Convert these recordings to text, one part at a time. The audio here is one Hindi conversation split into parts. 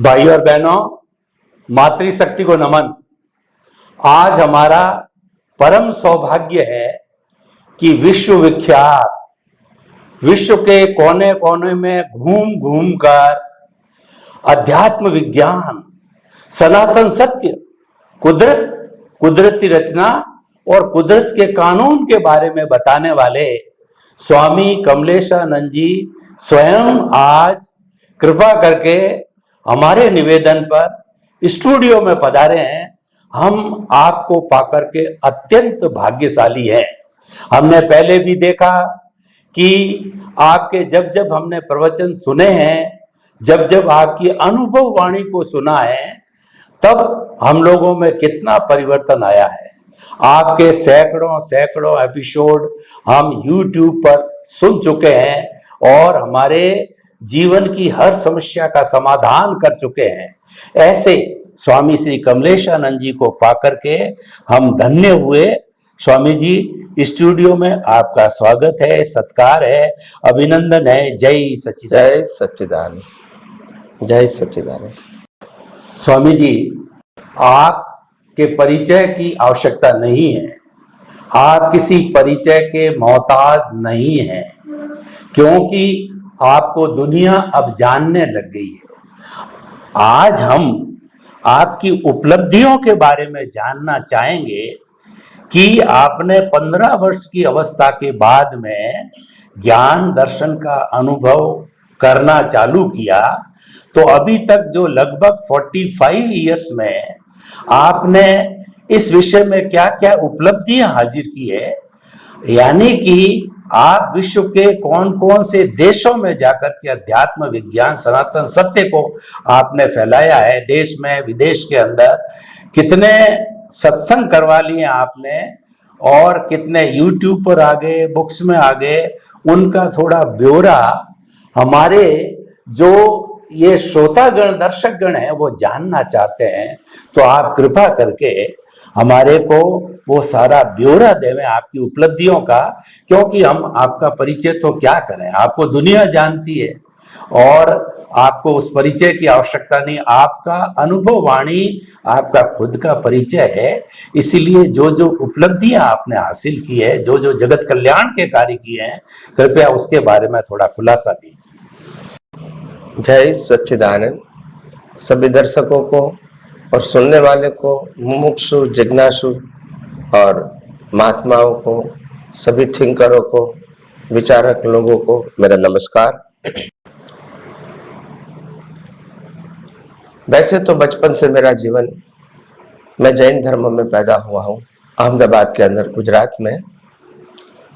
भाई और बहनों, मातृशक्ति को नमन। आज हमारा परम सौभाग्य है कि विश्वविख्यात, विश्व के कोने कोने में घूम घूम कर अध्यात्म विज्ञान, सनातन सत्य, कुदरत, कुदरती रचना और कुदरत के कानून के बारे में बताने वाले स्वामी कमलेशानंद जी स्वयं आज कृपा करके हमारे निवेदन पर स्टूडियो में पधारे हैं। हम आपको पाकर के अत्यंत भाग्यशाली हैं। हमने पहले भी देखा कि आपके जब जब हमने प्रवचन सुने हैं, जब जब आपकी अनुभव वाणी को सुना है, तब हम लोगों में कितना परिवर्तन आया है। आपके सैकड़ों सैकड़ों एपिसोड हम YouTube पर सुन चुके हैं और हमारे जीवन की हर समस्या का समाधान कर चुके हैं। ऐसे स्वामी श्री कमलेशानंद जी को पाकर के हम धन्य हुए। स्वामी जी, स्टूडियो में आपका स्वागत है, सत्कार है, अभिनंदन है। जय सच्चिदानंद। जय सच्चिदानंद, जय सच्चिदानंद। स्वामी जी, आपके परिचय की आवश्यकता नहीं है। आप किसी परिचय के मोहताज नहीं हैं, क्योंकि आपको दुनिया अब जानने लग गई है। आज हम आपकी उपलब्धियों के बारे में जानना चाहेंगे कि आपने 15 वर्ष की अवस्था के बाद में ज्ञान दर्शन का अनुभव करना चालू किया, तो अभी तक जो लगभग 45 इयर्स में आपने इस विषय में क्या क्या उपलब्धियां हाजिर की है। यानी कि आप विश्व के कौन कौन से देशों में जाकर के अध्यात्म विज्ञान सनातन सत्य को आपने फैलाया है। देश में विदेश के अंदर कितने सत्संग करवा लिए आपने और कितने YouTube पर आ गए, बुक्स में आ गए, उनका थोड़ा ब्यौरा हमारे जो ये श्रोतागण दर्शकगण हैं वो जानना चाहते हैं। तो आप कृपा करके हमारे को वो सारा ब्यौरा देवें आपकी उपलब्धियों का, क्योंकि हम आपका परिचय तो क्या करें, आपको दुनिया जानती है और आपको उस परिचय की आवश्यकता नहीं। आपका अनुभव वाणी आपका खुद का परिचय है। इसीलिए जो जो उपलब्धियां आपने हासिल की है, जो जो जगत कल्याण के कार्य किए हैं, कृपया उसके बारे में थोड़ा खुलासा दीजिए। जय सच्चिदानंद। सभी दर्शकों को और सुनने वाले को, मुमुक्षु, जिज्ञासु और महात्माओं को, सभी थिंकरों को, विचारक लोगों को मेरा नमस्कार। वैसे तो बचपन से मेरा जीवन, मैं जैन धर्म में पैदा हुआ हूँ अहमदाबाद के अंदर, गुजरात में।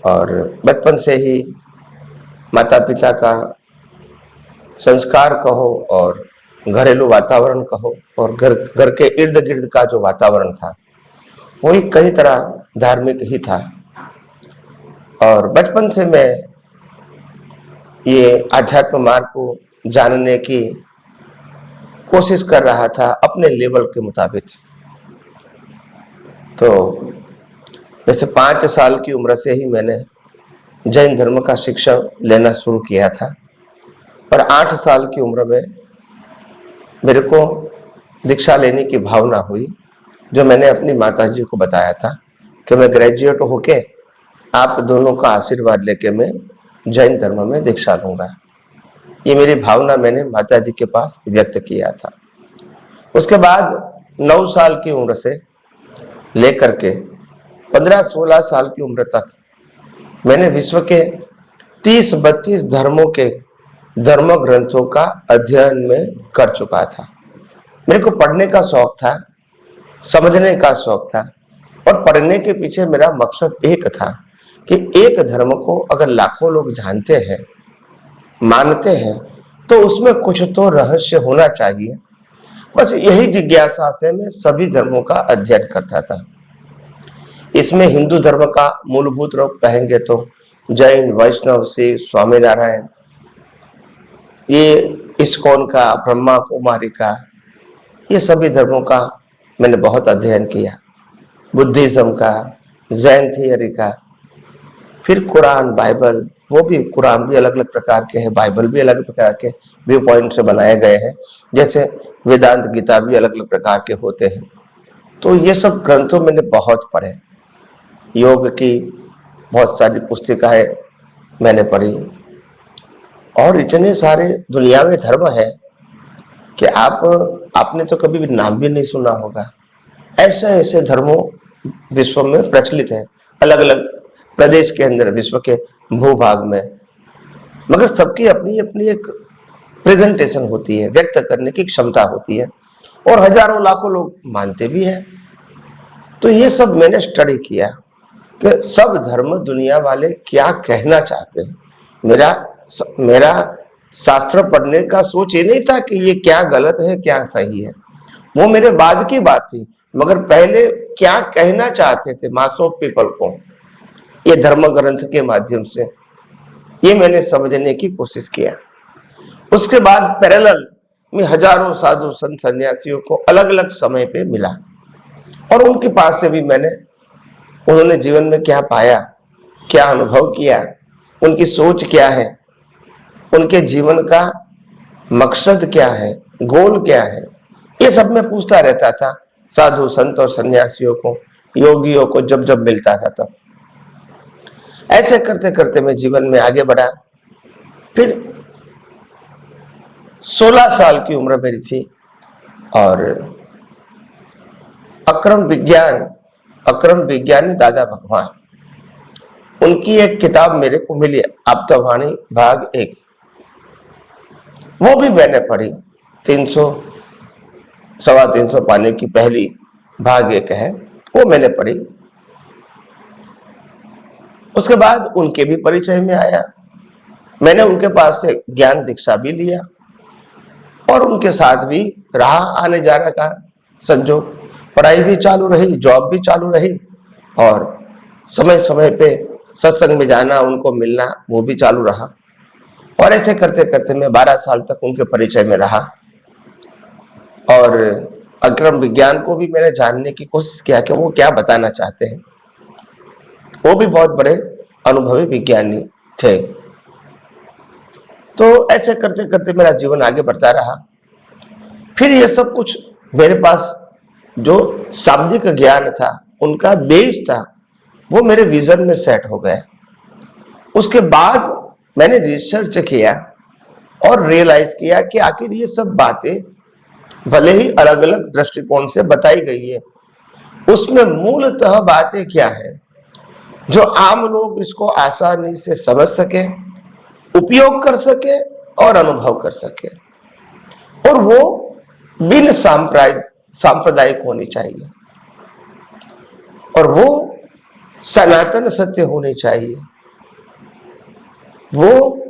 और बचपन से ही माता पिता का संस्कार कहो और घरेलू वातावरण कहो और घर के इर्द गिर्द का जो वातावरण था वही कई तरह धार्मिक ही था। और बचपन से मैं ये आध्यात्म मार्ग को जानने की कोशिश कर रहा था अपने लेवल के मुताबिक। तो जैसे 5 साल की उम्र से ही मैंने जैन धर्म का शिक्षा लेना शुरू किया था और 8 साल की उम्र में मेरे को दीक्षा लेने की भावना हुई, जो मैंने अपनी माताजी को बताया था कि मैं ग्रेजुएट होके आप दोनों का आशीर्वाद लेके मैं जैन धर्म में दीक्षा लूंगा। ये मेरी भावना मैंने माताजी के पास व्यक्त किया था। उसके बाद 9 साल की उम्र से लेकर के 15-16 साल की उम्र तक मैंने विश्व के 30-32 धर्मों के धर्म ग्रंथों का अध्ययन में कर चुका था। मेरे को पढ़ने का शौक था, समझने का शौक था और पढ़ने के पीछे मेरा मकसद एक था कि एक धर्म को अगर लाखों लोग जानते हैं, मानते हैं, तो उसमें कुछ तो रहस्य होना चाहिए। बस यही जिज्ञासा से मैं सभी धर्मों का अध्ययन करता था। इसमें हिंदू धर्म का मूलभूत रूप कहेंगे तो जैन, वैष्णव, शिव, स्वामीनारायण, ये इस्कॉन का, ब्रह्मा कुमारी का, ये सभी धर्मों का मैंने बहुत अध्ययन किया। बुद्धिज्म का, जैन थियरी का, फिर कुरान, बाइबल, वो भी कुरान भी अलग अलग प्रकार के हैं, बाइबल भी अलग प्रकार के व्यू पॉइंट से बनाए गए हैं। जैसे वेदांत गीता भी अलग अलग प्रकार के होते हैं। तो ये सब ग्रंथों मैंने बहुत पढ़े, योग की बहुत सारी पुस्तिकाएं मैंने पढ़ी, और इतने सारे दुनिया में धर्म है कि आपने तो कभी भी नाम भी नहीं सुना होगा। ऐसे ऐसे धर्मों विश्व में प्रचलित है, अलग अलग प्रदेश के अंदर, विश्व के भूभाग में, मगर सबकी अपनी अपनी एक प्रेजेंटेशन होती है, व्यक्त करने की क्षमता होती है, और हजारों लाखों लोग मानते भी हैं। तो ये सब मैंने स्टडी किया कि सब धर्म दुनिया वाले क्या कहना चाहते हैं। मेरा शास्त्र पढ़ने का सोच ये नहीं था कि ये क्या गलत है क्या सही है, वो मेरे बाद की बात थी, मगर पहले क्या कहना चाहते थे मास ऑफ पीपल को, ये धर्म ग्रंथ के माध्यम से ये मैंने समझने की कोशिश किया। उसके बाद पैरेलल में हजारों साधु संत सन्यासियों को अलग अलग समय पे मिला, और उनके पास से भी मैंने, उन्होंने जीवन में क्या पाया, क्या अनुभव किया, उनकी सोच क्या है, उनके जीवन का मकसद क्या है, गोल क्या है, ये सब मैं पूछता रहता था साधु संत और सन्यासियों को, योगियों को जब जब मिलता था तब। ऐसे करते करते मैं जीवन में आगे बढ़ा। फिर 16 साल की उम्र मेरी थी, और अक्रम विज्ञानी दादा भगवान, उनकी एक किताब मेरे को मिली, आप्तवाणी भाग 1, वो भी मैंने पढ़ी। 300-325 पाने की पहली भाग 1 है, वो मैंने पढ़ी। उसके बाद उनके भी परिचय में आया, मैंने उनके पास से ज्ञान दीक्षा भी लिया, और उनके साथ भी रहा आने जाने का संजोग, पढ़ाई भी चालू रही, जॉब भी चालू रही, और समय समय पे सत्संग में जाना, उनको मिलना, वो भी चालू रहा। और ऐसे करते करते मैं 12 साल तक उनके परिचय में रहा, और अक्रम विज्ञान को भी मैंने जानने की कोशिश किया कि वो क्या बताना चाहते हैं। वो भी बहुत बड़े अनुभवी विज्ञानी थे। तो ऐसे करते करते मेरा जीवन आगे बढ़ता रहा। फिर ये सब कुछ मेरे पास जो शाब्दिक ज्ञान था, उनका बेस था, वो मेरे विजन में सेट हो गया। उसके बाद मैंने रिसर्च किया और रियलाइज किया कि आखिर ये सब बातें भले ही अलग अलग दृष्टिकोण से बताई गई है, उसमें मूलतः बातें क्या है जो आम लोग इसको आसानी से समझ सके, उपयोग कर सके और अनुभव कर सके, और वो बिन सांप्रदायिक होनी चाहिए, और वो सनातन सत्य होनी चाहिए, वो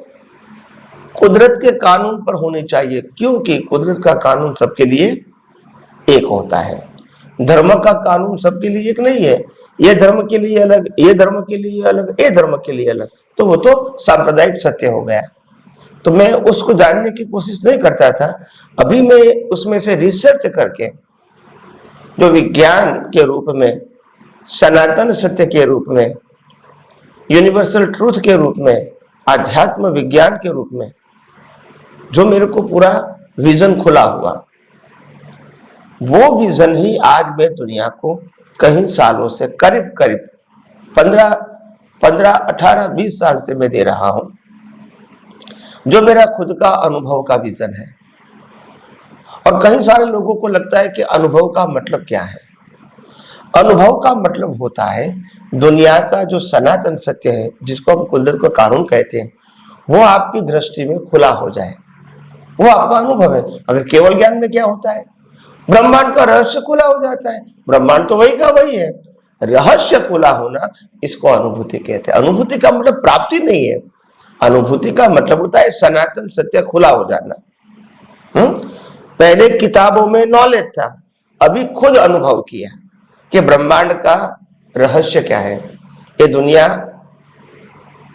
कुदरत के कानून पर होनी चाहिए, क्योंकि कुदरत का कानून सबके लिए एक होता है। धर्म का कानून सबके लिए एक नहीं है, ये धर्म के लिए अलग, ये धर्म के लिए अलग, ये धर्म के लिए अलग, तो वो तो सांप्रदायिक सत्य हो गया। तो मैं उसको जानने की कोशिश नहीं करता था। अभी मैं उसमें से रिसर्च करके जो विज्ञान के रूप में, सनातन सत्य के रूप में, यूनिवर्सल ट्रूथ के रूप में, आध्यात्म विज्ञान के रूप में जो मेरे को पूरा विजन खुला हुआ, वो विजन ही आज मैं दुनिया को कई सालों से, करीब करीब 15, 18, 20 साल से मैं दे रहा हूं, जो मेरा खुद का अनुभव का विजन है। और कई सारे लोगों को लगता है कि अनुभव का मतलब क्या है। अनुभव का मतलब होता है दुनिया का जो सनातन सत्य है, जिसको हम कुदरत का कानून कहते हैं, वो आपकी दृष्टि में खुला हो जाए, वो आपका अनुभव है। अगर केवल ज्ञान में क्या होता है, ब्रह्मांड का रहस्य खुला हो जाता है। ब्रह्मांड तो वही का वही है, रहस्य खुला होना, इसको अनुभूति कहते हैं। अनुभूति का मतलब प्राप्ति नहीं है, अनुभूति का मतलब होता है सनातन सत्य खुला हो जाना। पहले किताबों में नॉलेज था, अभी खुद अनुभव किया कि ब्रह्मांड का रहस्य क्या है, ये दुनिया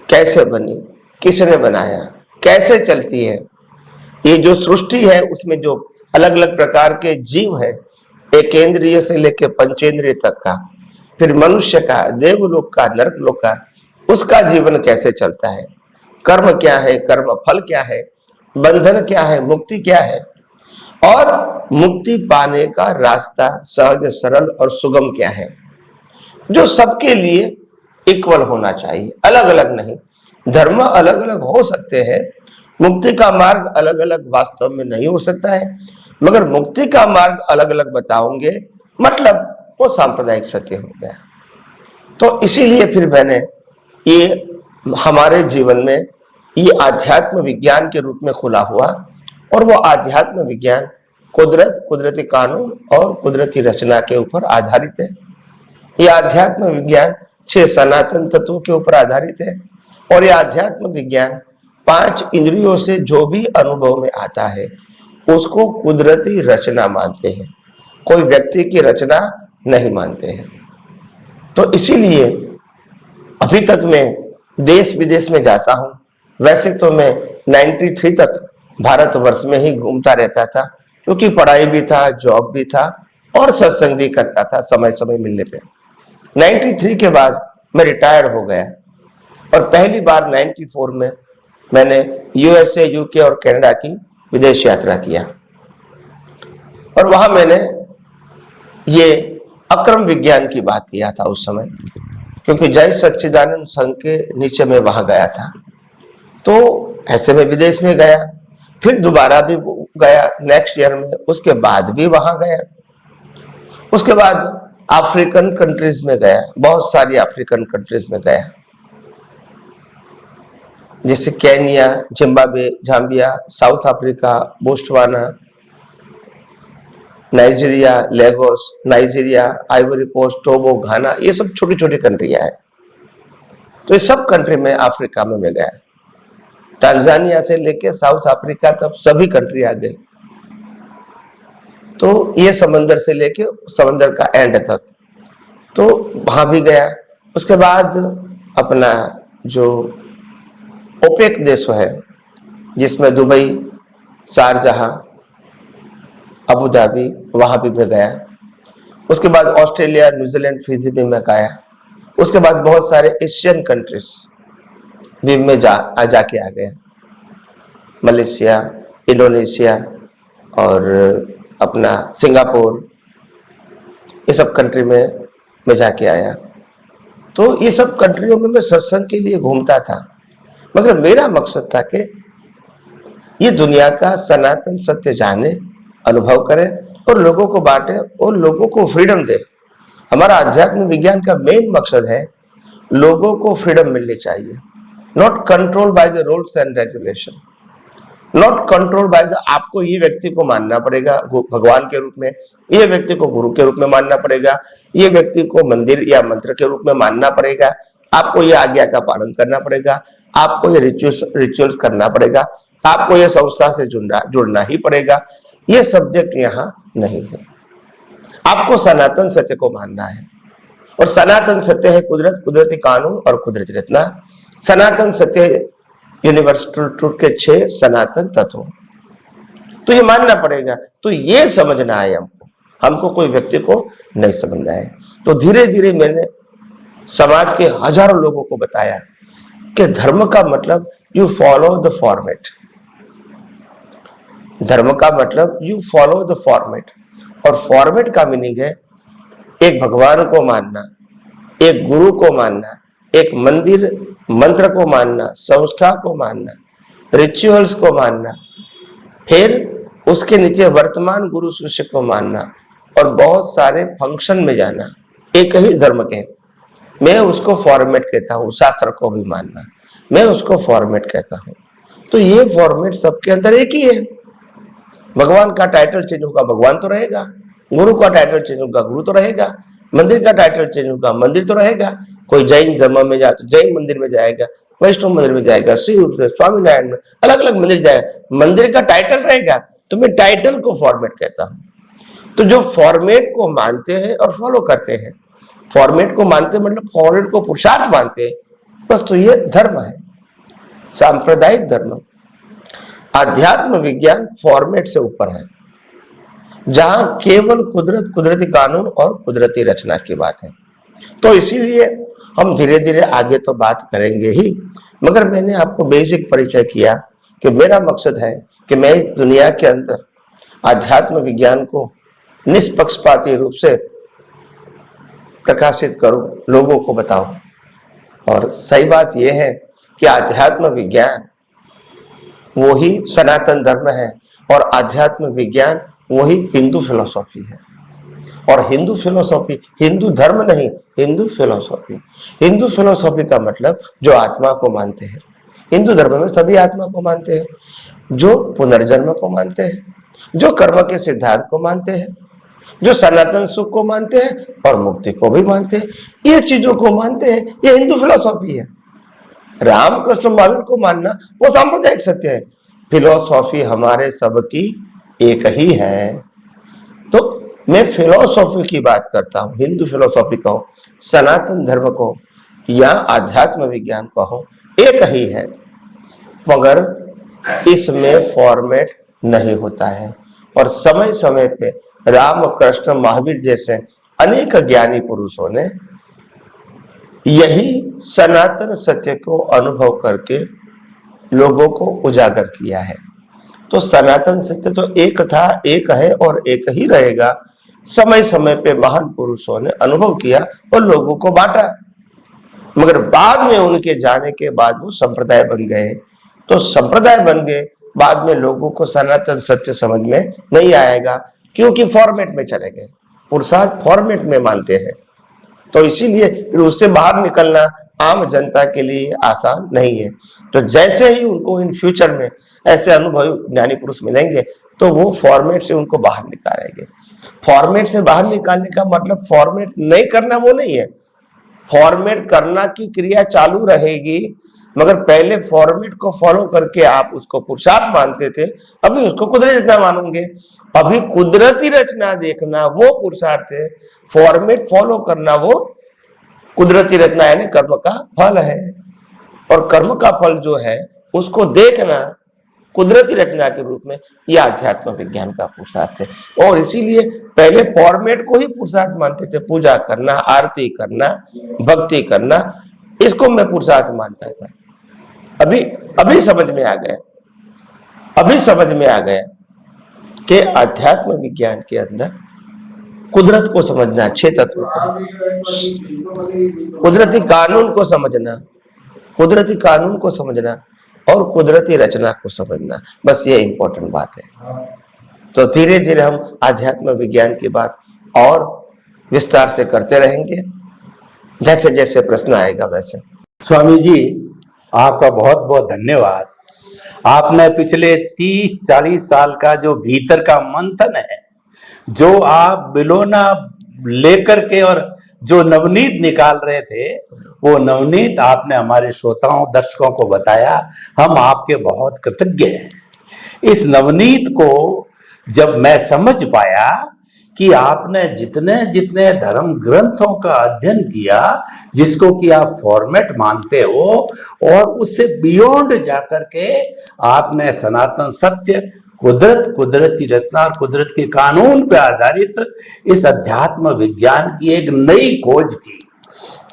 कैसे बनी, किसने बनाया, कैसे चलती है, ये जो सृष्टि है उसमें जो अलग अलग प्रकार के जीव है, एक इंद्रिय से लेकर पंचेंद्रिय तक का, फिर मनुष्य का, देवलोक का, नरकलोक का, उसका जीवन कैसे चलता है, कर्म क्या है, कर्म फल क्या है, बंधन क्या है, मुक्ति क्या है, और मुक्ति पाने का रास्ता सहज, सरल और सुगम क्या है, जो सबके लिए इक्वल होना चाहिए, अलग अलग नहीं। धर्म अलग अलग हो सकते हैं, मुक्ति का मार्ग अलग अलग वास्तव में नहीं हो सकता है, मगर मुक्ति का मार्ग अलग अलग बताओगे मतलब वो सांप्रदायिक सत्य हो गया। तो इसीलिए फिर मैंने ये हमारे जीवन में ये आध्यात्म विज्ञान के रूप में खुला हुआ, और वो आध्यात्म विज्ञान कुदरत, कुदरती कानून और कुदरती रचना के ऊपर आधारित है। ये आध्यात्म विज्ञान 6 सनातन तत्वों के ऊपर आधारित है, और ये आध्यात्म विज्ञान 5 इंद्रियों से जो भी अनुभव में आता है उसको कुदरती रचना मानते हैं, कोई व्यक्ति की रचना नहीं मानते हैं। तो इसीलिए अभी तक मैं देश विदेश में जाता हूं। वैसे तो मैं 93 तक भारतवर्ष में ही घूमता रहता था, क्योंकि पढ़ाई भी था, जॉब भी था और सत्संग भी करता था समय समय मिलने पे। 93 के बाद मैं रिटायर हो गया, और पहली बार 94 में मैंने यूएसए, यूके और कनाडा की विदेश यात्रा किया, और वहां मैंने ये अक्रम विज्ञान की बात किया था उस समय, क्योंकि जय सच्चिदानंद संघ के नीचे मैं वहां गया था। तो ऐसे में विदेश में गया, फिर दोबारा भी गया नेक्स्ट ईयर में, उसके बाद भी वहां गया, उसके बाद अफ्रीकन कंट्रीज में गया, बहुत सारी अफ्रीकन कंट्रीज में गया, जैसे Kenya, Zimbabwe, Zambia, South Africa, Botswana, Nigeria, Lagos, Nigeria, Ivory Coast, Togo, Ghana, ये सब छोटी छोटी कंट्रियां हैं। तो ये सब कंट्री में अफ्रीका में मैं गया, टांजानिया से लेके साउथ अफ्रीका तक सभी कंट्री आ गई। तो ये समंदर से लेके समंदर का एंड तक, तो वहां भी गया। उसके बाद अपना जो ओपेक देश है, जिसमें दुबई, शारजाह, अबू धाबी, वहां भी मैं गया। उसके बाद ऑस्ट्रेलिया, न्यूजीलैंड, फिजी भी मैं गया। उसके बाद बहुत सारे एशियन कंट्रीज भी मैं जाके आ गया, मलेशिया, इंडोनेशिया और अपना सिंगापुर, ये सब कंट्री में मैं जाके आया। तो ये सब कंट्रियों में मैं सत्संग के लिए घूमता था, मगर मेरा मकसद था कि ये दुनिया का सनातन सत्य जाने, अनुभव करें और लोगों को बांटे और लोगों को फ्रीडम दे। हमारा आध्यात्म विज्ञान का मेन मकसद है लोगों को फ्रीडम मिलनी चाहिए, not control by the rules and regulation, not control by the आपको ये व्यक्ति को मानना पड़ेगा भगवान के रूप में, ये व्यक्ति को गुरु के रूप में मानना पड़ेगा, ये व्यक्ति को मंदिर या मंत्र के रूप में मानना पड़ेगा, आपको ये आज्ञा का पालन करना पड़ेगा, आपको ये रिचुअल्स करना पड़ेगा, आपको ये संस्था से जुड़ना ही पड़ेगा। ये सब्जेक्ट यहाँ नहीं है। आपको सनातन सत्य को मानना है, और सनातन सत्य है कुदरत, कुदरती कानून और कुदरती रचना। सनातन सत्य यूनिवर्सल ट्रुथ के 6 सनातन तत्व, तो ये मानना पड़ेगा। तो ये समझना है हमको कोई व्यक्ति को नहीं समझना है। तो धीरे धीरे मैंने समाज के हजारों लोगों को बताया कि धर्म का मतलब यू फॉलो द फॉर्मेट, धर्म का मतलब यू फॉलो द फॉर्मेट, और फॉर्मेट का मीनिंग है एक भगवान को मानना, एक गुरु को मानना, एक मंदिर मंत्र को मानना, संस्था को मानना, रिचुअल्स को मानना, फिर उसके नीचे वर्तमान गुरु शिष्य को मानना, और बहुत सारे फंक्शन में जाना। एक ही धर्म के, मैं उसको फॉर्मेट कहता हूँ। शास्त्र को भी मानना, मैं उसको फॉर्मेट कहता हूँ। तो ये फॉर्मेट सबके अंदर एक ही है। भगवान का टाइटल चेंज होगा, भगवान तो रहेगा, गुरु का टाइटल चेंज होगा, गुरु तो रहेगा, मंदिर का टाइटल चेंज होगा, मंदिर तो रहेगा। कोई जैन धर्म में जाए तो जैन मंदिर में जाएगा, वैष्णव मंदिर में जाएगा, शिव स्वामीनारायण में, अलग अलग मंदिर जाएगा, मंदिर का टाइटल रहेगा। तो मैं टाइटल को फॉर्मेट कहता हूँ। तो जो फॉर्मेट को मानते हैं और फॉलो करते हैं, फॉर्मेट को मानते मतलब फॉर्मेट को पुरुषार्थ मानते हैं, बस तो ये धर्म है, सांप्रदायिक धर्म। आध्यात्म विज्ञान फॉर्मेट से ऊपर है, जहां केवल कुदरत, कुदरती कानून और कुदरती रचना की बात है। तो इसीलिए हम धीरे धीरे आगे तो बात करेंगे ही, मगर मैंने आपको बेसिक परिचय किया कि मेरा मकसद है कि मैं इस दुनिया के अंदर आध्यात्म विज्ञान को निष्पक्षपाती रूप से प्रकाशित करो, लोगों को बताओ। और सही बात यह है कि आध्यात्म विज्ञान वो ही सनातन धर्म है और आध्यात्म विज्ञान वही हिंदू फिलॉसफी है। और हिंदू फिलॉसफी, हिंदू धर्म नहीं, हिंदू फिलॉसफी। हिंदू फिलॉसफी का मतलब जो आत्मा को मानते हैं। हिंदू धर्म में सभी आत्मा को मानते हैं, जो पुनर्जन्म को मानते हैं, जो कर्म के सिद्धांत को मानते हैं, जो सनातन सुख को मानते हैं और मुक्ति को भी मानते हैं। ये चीजों को मानते हैं, ये हिंदू फिलॉसफी है। रामकृष्ण महावीर को मानना वो सांप्रदायिक सत्य है। फिलॉसफी हमारे सबकी एक ही है। तो मैं फिलॉसफी की बात करता हूँ, हिंदू फिलॉसफी कहो, सनातन धर्म को या आध्यात्म विज्ञान कहो, एक ही है, मगर इसमें फॉर्मेट नहीं होता है। और समय समय पे रामकृष्ण महावीर जैसे अनेक ज्ञानी पुरुषों ने यही सनातन सत्य को अनुभव करके लोगों को उजागर किया है। तो सनातन सत्य तो एक था, एक है और एक ही रहेगा। समय समय पे महान पुरुषों ने अनुभव किया और लोगों को बांटा, मगर बाद में उनके जाने के बाद वो संप्रदाय बन गए। तो संप्रदाय बन गए, बाद में लोगों को सनातन सत्य समझ में नहीं आएगा, क्योंकि फॉर्मेट में चले गए। पुरुषार्थ फॉर्मेट में मानते हैं, तो इसीलिए फिर उससे बाहर निकलना आम जनता के लिए आसान नहीं है। तो जैसे ही उनको इन फ्यूचर में ऐसे अनुभवी ज्ञानी पुरुष मिलेंगे तो वो फॉर्मेट से उनको बाहर निकालेंगे। फॉर्मेट से बाहर निकालने का मतलब फॉर्मेट नहीं करना वो नहीं है, फॉर्मेट करना की क्रिया चालू रहेगी, मगर पहले फॉर्मेट को फॉलो करके आप उसको पुरुषार्थ मानते थे, अभी उसको कुदरती रचना मानोगे। अभी कुदरती रचना देखना वो पुरुषार्थ है, फॉर्मेट फॉलो करना वो कुदरती रचना यानी कर्म का फल है। और कर्म का फल जो है उसको देखना कुदरती रचना के रूप में, यह अध्यात्म विज्ञान का पुरुषार्थ है। और इसीलिए पहले फॉर्मेट को ही पुरुषार्थ मानते थे, पूजा करना, आरती करना, भक्ति करना, इसको मैं पुरुषार्थ मानता था। अभी समझ में आ गया, अभी समझ में आ गया कि अध्यात्म विज्ञान के अंदर कुदरत को समझना, 6 तत्व कुदरती कानून को समझना, कुदरती कानून को समझना और कुदरती रचना को समझना, बस ये इंपॉर्टेंट बात है। तो धीरे धीरे हम आध्यात्म विज्ञान की बात और विस्तार से करते रहेंगे, जैसे जैसे प्रश्न आएगा वैसे। स्वामी जी, आपका बहुत बहुत धन्यवाद। आपने पिछले 30-40 साल का जो भीतर का मंथन है, जो आप बिलोना लेकर के और जो नवनीत निकाल रहे थे, वो नवनीत आपने हमारे श्रोताओं दर्शकों को बताया। हम आपके बहुत कृतज्ञ हैं। इस नवनीत को जब मैं समझ पाया कि आपने जितने जितने धर्म ग्रंथों का अध्ययन किया, जिसको कि आप फॉर्मेट मानते हो, और उससे बियॉन्ड जाकर के आपने सनातन सत्य, कुदरत, कुदरती रचना और कुदरत के कानून पर आधारित इस अध्यात्म विज्ञान की एक नई खोज की।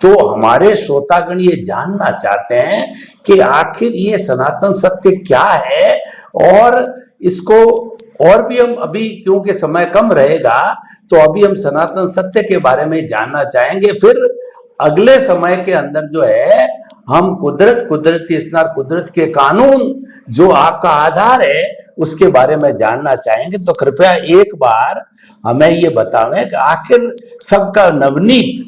तो हमारे श्रोतागण ये जानना चाहते हैं कि आखिर ये सनातन सत्य क्या है, और इसको और भी हम अभी, क्योंकि समय कम रहेगा, तो अभी हम सनातन सत्य के बारे में जानना चाहेंगे। फिर अगले समय के अंदर जो है हम कुदरत, कुदरती स्नार, कुदरत के कानून जो आपका आधार है उसके बारे में जानना चाहेंगे। तो कृपया एक बार हमें ये बतावें कि आखिर सबका नवनीत,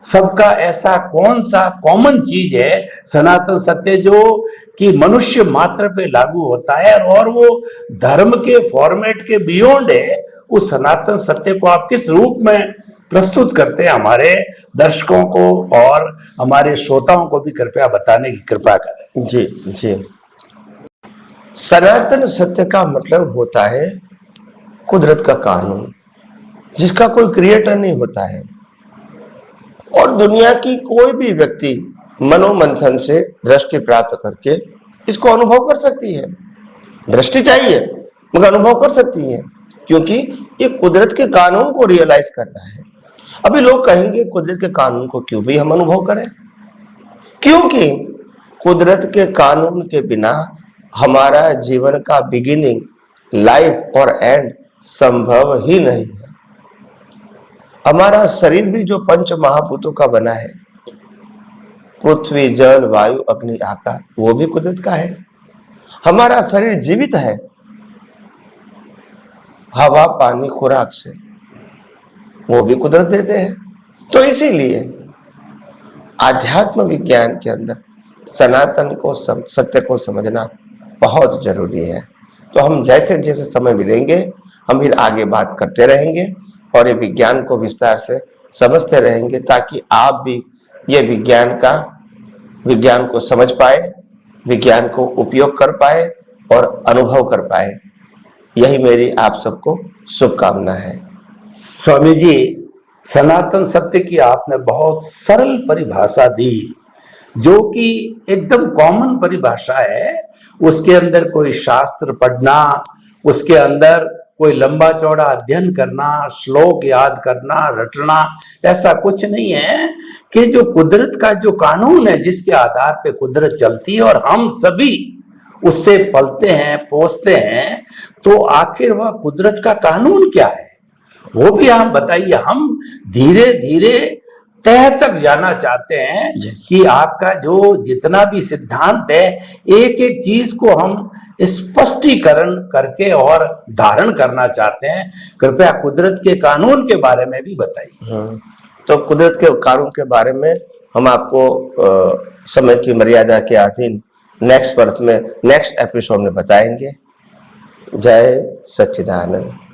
सबका ऐसा कौन सा कॉमन चीज है सनातन सत्य जो कि मनुष्य मात्र पे लागू होता है, और वो धर्म के फॉर्मेट के बियॉन्ड है। उस सनातन सत्य को आप किस रूप में प्रस्तुत करते हैं, हमारे दर्शकों को और हमारे श्रोताओं को भी कृपया बताने की कृपा करें। जी जी, सनातन सत्य का मतलब होता है कुदरत का कानून, जिसका कोई क्रिएटर नहीं होता है। और दुनिया की कोई भी व्यक्ति मनोमंथन से दृष्टि प्राप्त करके इसको अनुभव कर सकती है। दृष्टि चाहिए मगर अनुभव कर सकती है, क्योंकि ये कुदरत के कानून को रियलाइज करना है। अभी लोग कहेंगे कुदरत के कानून को क्यों भी हम अनुभव करें, क्योंकि कुदरत के कानून के बिना हमारा जीवन का बिगिनिंग, लाइफ और एंड संभव ही नहीं है। हमारा शरीर भी जो पंच महाभूतों का बना है, पृथ्वी, जल, वायु, अग्नि, आकाश, वो भी कुदरत का है। हमारा शरीर जीवित है हवा, पानी, खुराक से, वो भी कुदरत देते हैं। तो इसीलिए आध्यात्म विज्ञान के अंदर सनातन को सत्य को समझना बहुत जरूरी है। तो हम जैसे जैसे समय मिलेंगे हम फिर आगे बात करते रहेंगे और ये विज्ञान को विस्तार से समझते रहेंगे, ताकि आप भी ये विज्ञान को समझ पाए, विज्ञान को उपयोग कर पाए और अनुभव कर पाए। यही मेरी आप सबको शुभकामना है। स्वामी जी, सनातन सत्य की आपने बहुत सरल परिभाषा दी, जो कि एकदम कॉमन परिभाषा है। उसके अंदर कोई शास्त्र पढ़ना, उसके अंदर कोई लंबा चौड़ा अध्ययन करना, श्लोक याद करना, रटना, ऐसा कुछ नहीं है। कि जो कुदरत का जो कानून है, जिसके आधार पे कुदरत चलती है और हम सभी उससे पलते हैं, पोसते हैं, तो आखिर वह कुदरत का कानून क्या है वो भी हम बताइए। हम धीरे धीरे तह तक जाना चाहते हैं कि आपका जो जितना भी सिद्धांत है, एक एक चीज को हम स्पष्टीकरण करके और धारण करना चाहते हैं। कृपया कुदरत के कानून के बारे में भी बताइए। तो कुदरत के कानून के बारे में हम आपको समय की मर्यादा के अधीन नेक्स्ट एपिसोड में बताएंगे। जय सच्चिदानंद।